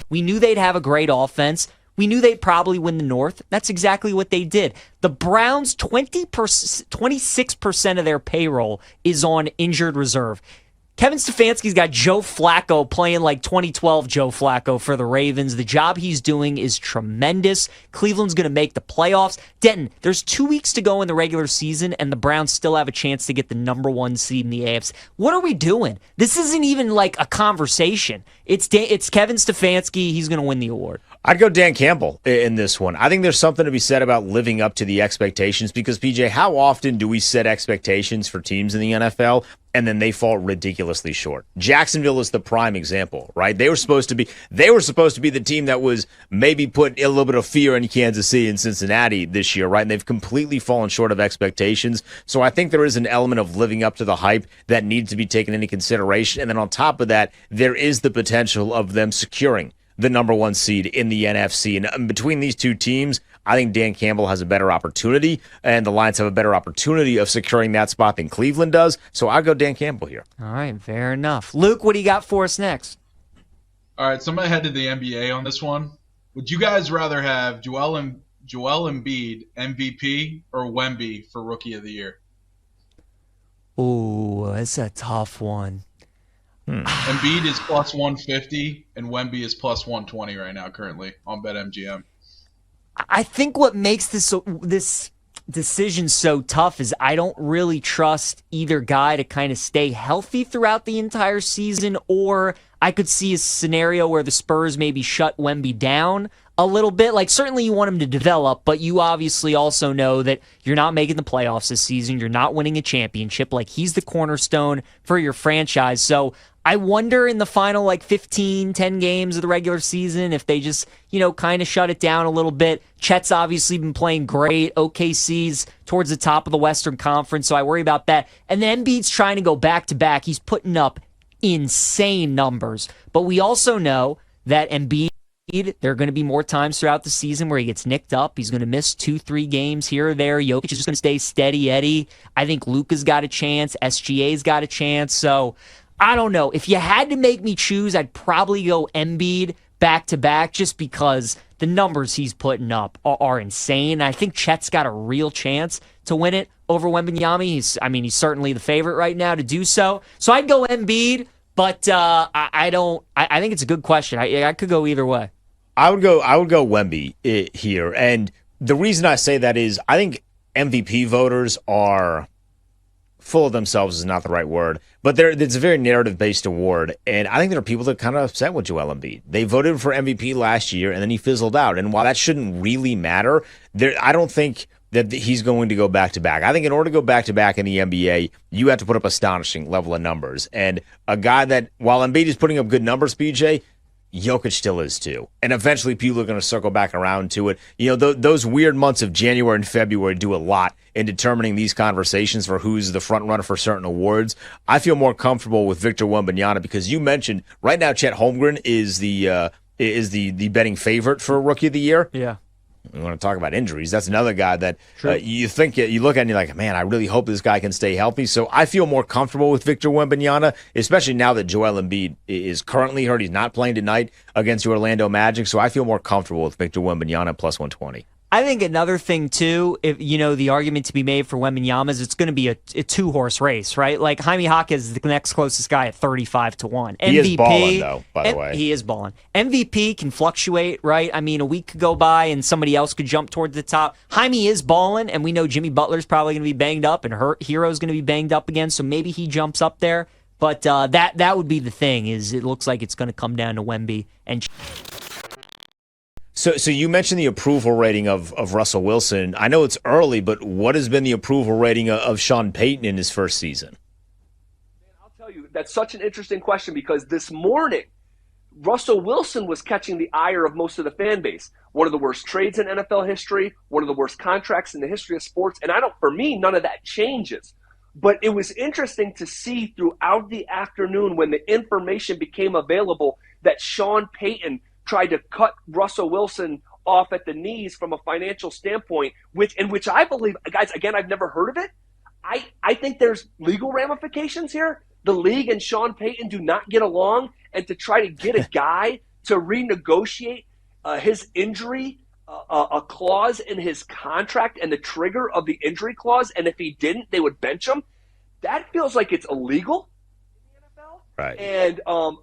We knew they'd have a great offense. We knew they'd probably win the North. That's exactly what they did. The Browns, 26% of their payroll is on injured reserve. Kevin Stefanski's got Joe Flacco playing like 2012 Joe Flacco for the Ravens. The job he's doing is tremendous. Cleveland's going to make the playoffs. Denton, there's 2 weeks to go in the regular season, and the Browns still have a chance to get the number one seed in the AFC. What are we doing? This isn't even like a conversation. It's Kevin Stefanski. He's going to win the award. I'd go Dan Campbell in this one. I think there's something to be said about living up to the expectations because, PJ, how often do we set expectations for teams in the NFL and then they fall ridiculously short? Jacksonville is the prime example, right? They were supposed to be the team that was maybe put a little bit of fear in Kansas City and Cincinnati this year, right? And they've completely fallen short of expectations. So I think there is an element of living up to the hype that needs to be taken into consideration. And then on top of that, there is the potential of them securing the number one seed in the NFC. And between these two teams, I think Dan Campbell has a better opportunity, and the Lions have a better opportunity of securing that spot than Cleveland does. So I'll go Dan Campbell here. All right, fair enough. Luke, what do you got for us next? All right, so I'm going to head to the NBA on this one. Would you guys rather have Joel Embiid MVP or Wemby for Rookie of the Year? Ooh, that's a tough one. Embiid is plus 150, and Wemby is plus 120 right now currently on BetMGM. I think what makes this decision so tough is I don't really trust either guy to kind of stay healthy throughout the entire season, or I could see a scenario where the Spurs maybe shut Wemby down a little bit. Like, certainly you want him to develop, but you obviously also know that you're not making the playoffs this season. You're not winning a championship. Like, he's the cornerstone for your franchise. So I wonder in the final 10 games of the regular season if they just, kind of shut it down a little bit. Chet's obviously been playing great. OKC's towards the top of the Western Conference, so I worry about that. And then Embiid's trying to go back-to-back. He's putting up insane numbers. But we also know that Embiid, there are going to be more times throughout the season where he gets nicked up. He's going to miss 2-3 games here or there. Jokic is just going to stay steady Eddie. I think Luka's got a chance. SGA's got a chance. So I don't know. If you had to make me choose, I'd probably go Embiid back-to-back just because the numbers he's putting up are insane. I think Chet's got a real chance to win it over Wembanyama. He's certainly the favorite right now to do so. So I'd go Embiid, but I think it's a good question. I could go either way. I would go Wemby here. And the reason I say that is I think MVP voters are full of themselves is not the right word, but it's a very narrative-based award, and I think there are people that are kind of upset with Joel Embiid. They voted for MVP last year, and then he fizzled out, and while that shouldn't really matter, I don't think that he's going to go back-to-back. I think in order to go back-to-back in the NBA, you have to put up astonishing level of numbers, and a guy that, while Embiid is putting up good numbers, PJ, Jokic still is too. And eventually people are going to circle back around to it. Those weird months of January and February do a lot in determining these conversations for who's the front runner for certain awards. I feel more comfortable with Victor Wembanyama because you mentioned right now Chet Holmgren is the betting favorite for Rookie of the Year. Yeah. We want to talk about injuries. That's another guy that you look at and you're like, man, I really hope this guy can stay healthy. So I feel more comfortable with Victor Wembanyama, especially now that Joel Embiid is currently hurt. He's not playing tonight against the Orlando Magic. So I feel more comfortable with Victor Wembanyama plus 120. I think another thing, too, if the argument to be made for Wembanyama is it's going to be a two-horse race, right? Like, Jaime Jaquez is the next closest guy at 35-1. He is balling, though, by the way. He is balling. MVP can fluctuate, right? I mean, a week could go by and somebody else could jump towards the top. Jaime is balling, and we know Jimmy Butler's probably going to be banged up, and Hero's going to be banged up again, so maybe he jumps up there. But that would be the thing, is it looks like it's going to come down to Wemby and So you mentioned the approval rating of Russell Wilson. I know it's early, but what has been the approval rating of Sean Payton in his first season? I'll tell you, that's such an interesting question because this morning, Russell Wilson was catching the ire of most of the fan base. One of the worst trades in NFL history, one of the worst contracts in the history of sports, and for me, none of that changes. But it was interesting to see throughout the afternoon when the information became available that Sean Payton tried to cut Russell Wilson off at the knees from a financial standpoint, which I believe, guys, again, I've never heard of it. I think there's legal ramifications here. The league and Sean Payton do not get along, and to try to get a guy to renegotiate his injury a clause in his contract and the trigger of the injury clause, and if he didn't, they would bench him. That feels like it's illegal in the NFL. Right. And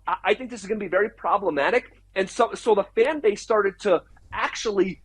I think this is going to be very problematic. And so the fan base started to actually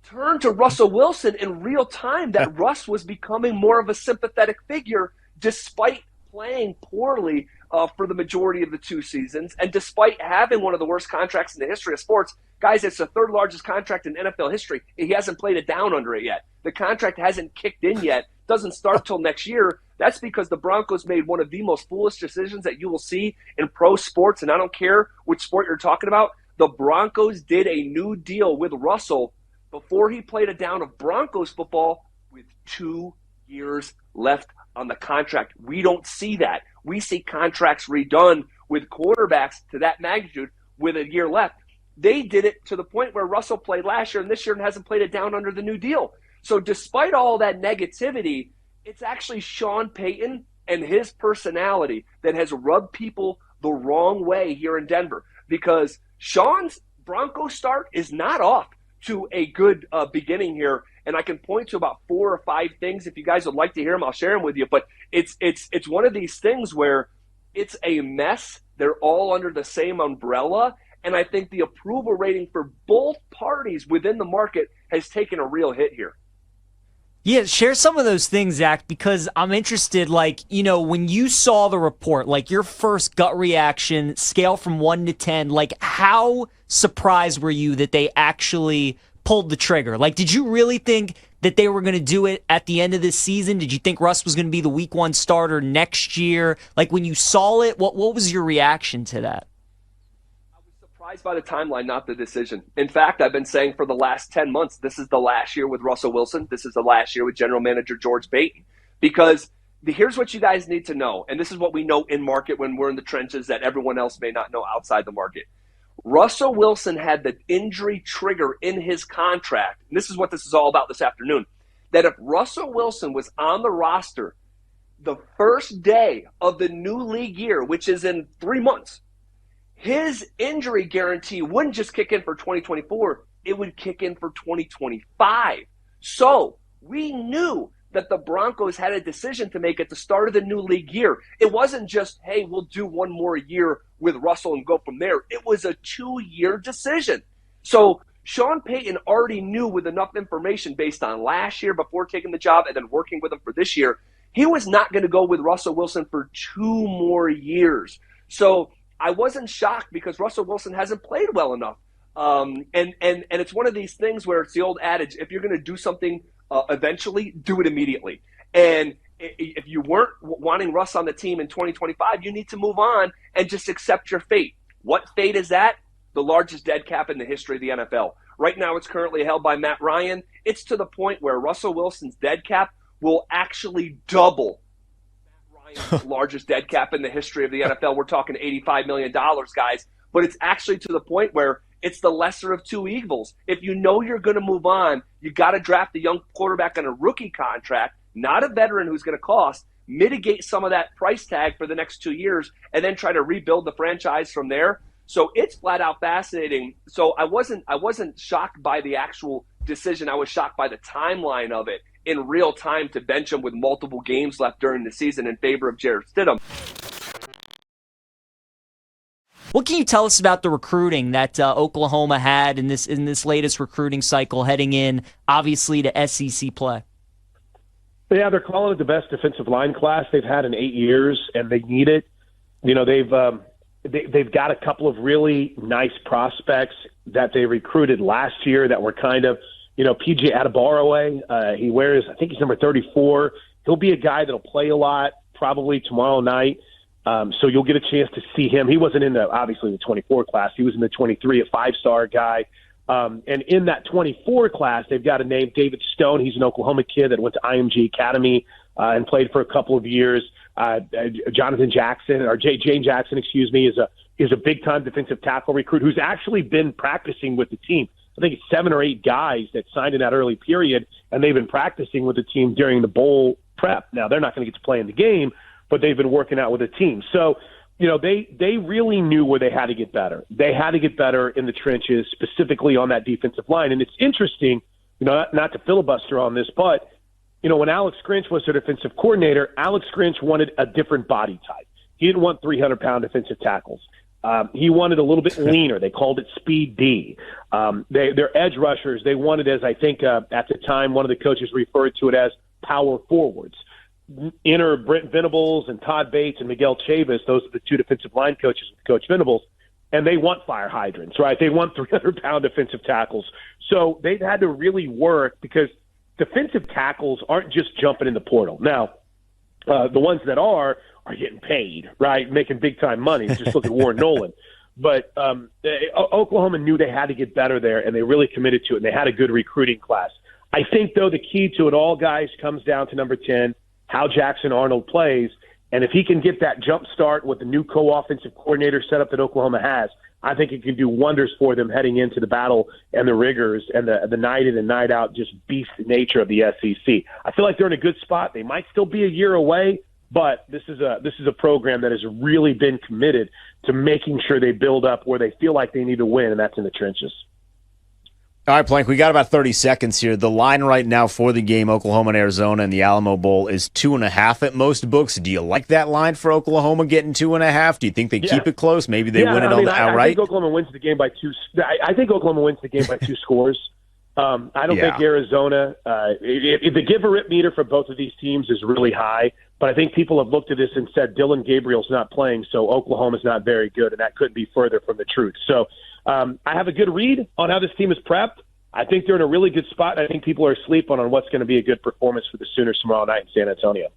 turn to Russell Wilson in real time, that Russ was becoming more of a sympathetic figure despite playing poorly for the majority of the 2 seasons, and despite having one of the worst contracts in the history of sports. Guys, it's the 3rd largest contract in NFL history. He hasn't played it down under it yet. The contract hasn't kicked in yet. Doesn't start till next year. That's because the Broncos made one of the most foolish decisions that you will see in pro sports, and I don't care which sport you're talking about. The Broncos did a new deal with Russell before he played a down of Broncos football with 2 years left on the contract. We don't see that. We see contracts redone with quarterbacks to that magnitude with a year left. They did it to the point where Russell played last year and this year and hasn't played it down under the new deal. So despite all that negativity, it's actually Sean Payton and his personality that has rubbed people the wrong way here in Denver, because Sean's Broncos start is not off to a good beginning here. And I can point to about 4 or 5 things. If you guys would like to hear them, I'll share them with you. But it's one of these things where it's a mess. They're all under the same umbrella. And I think the approval rating for both parties within the market has taken a real hit here. Yeah, share some of those things, Zach, because I'm interested, when you saw the report, your first gut reaction, scale from 1 to 10, how surprised were you that they actually pulled the trigger? Did you really think that they were going to do it at the end of this season? Did you think Russ was going to be the week 1 starter next year? When you saw it, what was your reaction to that? Surprised by the timeline, not the decision. In fact, I've been saying for the last 10 months, this is the last year with Russell Wilson. This is the last year with general manager George Payton. Because here's what you guys need to know, and this is what we know in market when we're in the trenches that everyone else may not know outside the market. Russell Wilson had the injury trigger in his contract, and this is what this is all about this afternoon, that if Russell Wilson was on the roster the first day of the new league year, which is in 3 months, his injury guarantee wouldn't just kick in for 2024, it would kick in for 2025. So we knew that the Broncos had a decision to make at the start of the new league year. It wasn't just, hey, we'll do 1 more year with Russell and go from there. It was a 2-year decision. So Sean Payton already knew, with enough information based on last year before taking the job and then working with him for this year, he was not going to go with Russell Wilson for 2 more years. So I wasn't shocked because Russell Wilson hasn't played well enough. And it's one of these things where it's the old adage, if you're going to do something eventually, do it immediately. And if you weren't wanting Russ on the team in 2025, you need to move on and just accept your fate. What fate is that? The largest dead cap in the history of the NFL. Right now it's currently held by Matt Ryan. It's to the point where Russell Wilson's dead cap will actually double Ryan's largest dead cap in the history of the NFL. We're talking $85 million, guys. But it's actually to the point where it's the lesser of 2 evils. If you know you're going to move on, you got to draft a young quarterback on a rookie contract, not a veteran who's going to cost, mitigate some of that price tag for the next 2 years, and then try to rebuild the franchise from there. So it's flat out fascinating. So I wasn't shocked by the actual decision. I was shocked by the timeline of it in real time to bench him with multiple games left during the season in favor of Jarrett Stidham. What can you tell us about the recruiting that Oklahoma had in this latest recruiting cycle heading in, obviously, to SEC play? Yeah, they're calling it the best defensive line class they've had in 8 years, and they need it. You know, they've got a couple of really nice prospects that they recruited last year that were kind of, PJ Adebawore. He wears, I think he's number 34. He'll be a guy that'll play a lot, probably tomorrow night. So you'll get a chance to see him. He wasn't in obviously the 24 class. He was in the 23, a 5-star guy. And in that 24 class, they've got a name, David Stone. He's an Oklahoma kid that went to IMG Academy and played for a couple of years. Jane Jackson, is a big-time defensive tackle recruit who's actually been practicing with the team. I think it's 7 or 8 guys that signed in that early period, and they've been practicing with the team during the bowl prep. Now, they're not going to get to play in the game, but they've been working out with the team. So they really knew where they had to get better. They had to get better in the trenches, specifically on that defensive line. And it's interesting, not to filibuster on this, but, when Alex Grinch was their defensive coordinator, Alex Grinch wanted a different body type. He didn't want 300-pound defensive tackles. He wanted a little bit leaner. They called it Speed D. Their edge rushers, they wanted, as I think at the time one of the coaches referred to it as, power forwards. Enter Brent Venables and Todd Bates and Miguel Chavis. Those are the two defensive line coaches with Coach Venables, and they want fire hydrants, right? They want 300-pound defensive tackles. So they've had to really work because defensive tackles aren't just jumping in the portal. Now, the ones that are getting paid, right, making big-time money. Just look at Warren Nolan. But Oklahoma knew they had to get better there, and they really committed to it, and they had a good recruiting class. I think, though, the key to it all, guys, comes down to number 10, how Jackson Arnold plays. And if he can get that jump start with the new co-offensive coordinator setup that Oklahoma has, I think it can do wonders for them heading into the battle and the rigors and the night in and night out just beast nature of the SEC. I feel like they're in a good spot. They might still be a year away, but this is a program that has really been committed to making sure they build up where they feel like they need to win, and that's in the trenches. All right, Plank, we got about 30 seconds here. The line right now for the game, Oklahoma and Arizona and the Alamo Bowl, is 2.5 at most books. Do you like that line for Oklahoma getting 2.5? Do you think they keep it close? Maybe they win it outright? I think Oklahoma wins the game by two. I think Oklahoma wins the game by 2 scores. I don't think Arizona. The give-a-rip meter for both of these teams is really high, but I think people have looked at this and said Dylan Gabriel's not playing, so Oklahoma's not very good, and that couldn't be further from the truth. So I have a good read on how this team is prepped. I think they're in a really good spot. I think people are asleep on what's going to be a good performance for the Sooners tomorrow night in San Antonio.